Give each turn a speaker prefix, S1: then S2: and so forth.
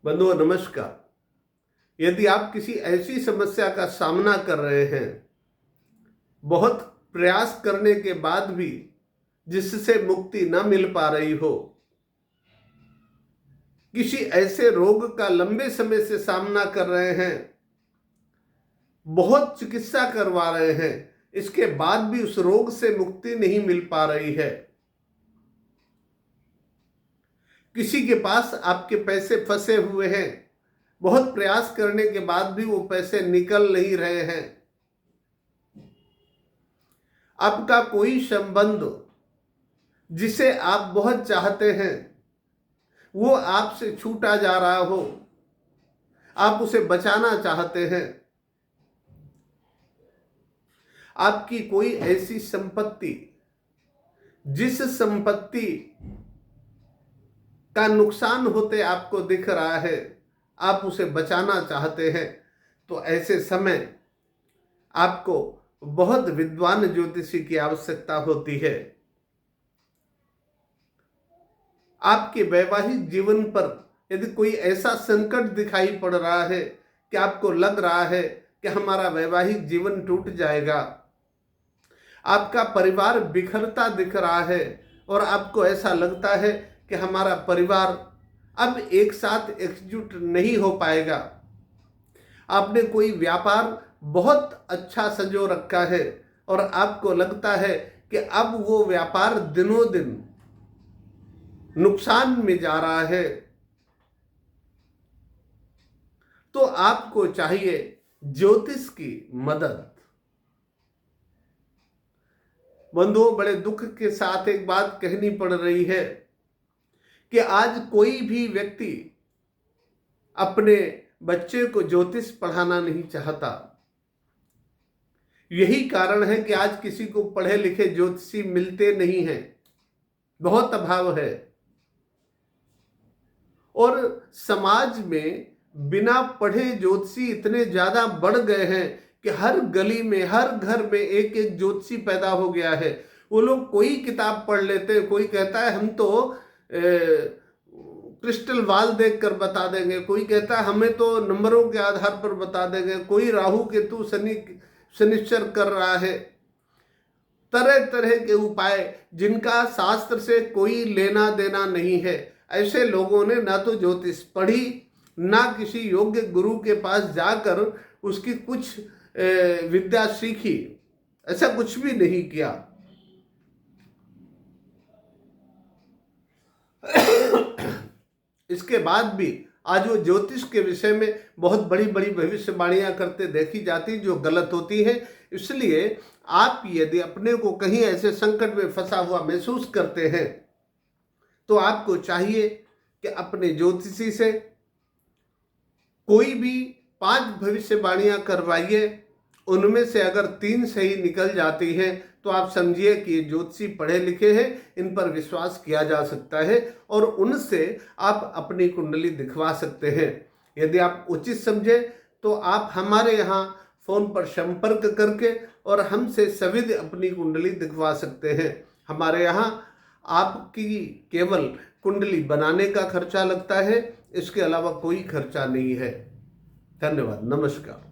S1: बंधुओं नमस्कार। यदि आप किसी ऐसी समस्या का सामना कर रहे हैं, बहुत प्रयास करने के बाद भी जिससे मुक्ति न मिल पा रही हो, किसी ऐसे रोग का लंबे समय से सामना कर रहे हैं, बहुत चिकित्सा करवा रहे हैं, इसके बाद भी उस रोग से मुक्ति नहीं मिल पा रही है, किसी के पास आपके पैसे फंसे हुए हैं, बहुत प्रयास करने के बाद भी वो पैसे निकल नहीं रहे हैं, आपका कोई संबंध जिसे आप बहुत चाहते हैं वो आपसे छूटा जा रहा हो, आप उसे बचाना चाहते हैं, आपकी कोई ऐसी संपत्ति जिस संपत्ति का नुकसान होते आपको दिख रहा है, आप उसे बचाना चाहते हैं, तो ऐसे समय आपको बहुत विद्वान ज्योतिषी की आवश्यकता होती है। आपके वैवाहिक जीवन पर यदि कोई ऐसा संकट दिखाई पड़ रहा है कि आपको लग रहा है कि हमारा वैवाहिक जीवन टूट जाएगा, आपका परिवार बिखरता दिख रहा है और आपको ऐसा लगता है कि हमारा परिवार अब एक साथ एकजुट नहीं हो पाएगा, आपने कोई व्यापार बहुत अच्छा संजो रखा है और आपको लगता है कि अब वो व्यापार दिनों दिन नुकसान में जा रहा है, तो आपको चाहिए ज्योतिष की मदद। बंधुओं, बड़े दुख के साथ एक बात कहनी पड़ रही है कि आज कोई भी व्यक्ति अपने बच्चे को ज्योतिष पढ़ाना नहीं चाहता। यही कारण है कि आज किसी को पढ़े लिखे ज्योतिषी मिलते नहीं हैं, बहुत अभाव है। और समाज में बिना पढ़े ज्योतिषी इतने ज्यादा बढ़ गए हैं कि हर गली में, हर घर में एक एक ज्योतिषी पैदा हो गया है। वो लोग कोई किताब पढ़ लेते हैं, कोई कहता है हम तो क्रिस्टल बॉल देखकर बता देंगे, कोई कहता है हमें तो नंबरों के आधार पर बता देंगे, कोई राहु केतु शनिश्चर कर रहा है। तरह तरह के उपाय जिनका शास्त्र से कोई लेना देना नहीं है, ऐसे लोगों ने ना तो ज्योतिष पढ़ी, ना किसी योग्य गुरु के पास जाकर उसकी कुछ विद्या सीखी, ऐसा कुछ भी नहीं किया। इसके बाद भी आज वो ज्योतिष के विषय में बहुत बड़ी बड़ी भविष्यवाणियां करते देखी जाती जो गलत होती है। इसलिए आप यदि अपने को कहीं ऐसे संकट में फंसा हुआ महसूस करते हैं तो आपको चाहिए कि अपने ज्योतिषी से कोई भी 5 भविष्यवाणियां करवाइए। उनमें से अगर 3 सही निकल जाती हैं तो आप समझिए कि ये ज्योतिषी पढ़े लिखे हैं, इन पर विश्वास किया जा सकता है और उनसे आप अपनी कुंडली दिखवा सकते हैं। यदि आप उचित समझे तो आप हमारे यहाँ फ़ोन पर संपर्क करके और हमसे सविध अपनी कुंडली दिखवा सकते हैं। हमारे यहाँ आपकी केवल कुंडली बनाने का खर्चा लगता है, इसके अलावा कोई खर्चा नहीं है। धन्यवाद, नमस्कार।